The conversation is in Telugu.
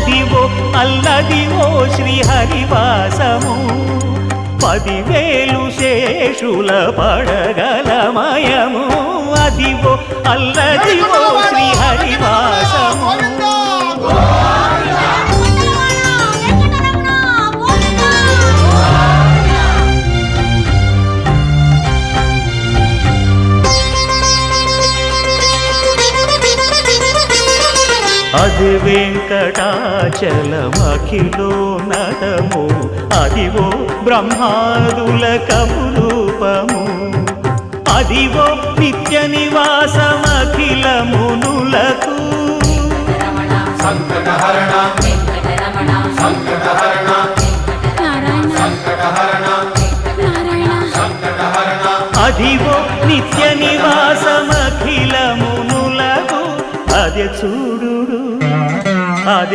అదివో అల్లదివో శ్రీహరివాసము 10,000 శేషుల పడగలమయము అదివో అల్లదివో శ్రీహరివాసము అది వెంకటాచలమఖిలోన్నతము అదివో బ్రహ్మాదుల కపురూపము అదివో నిత్య నివాసమఖిల మునులకు సంకటహరణ సంకటహరణ సంకటహరణ సంకటహరణ అదివో నిత్య నివాసమఖిల మునులకు అదే చూడు అదే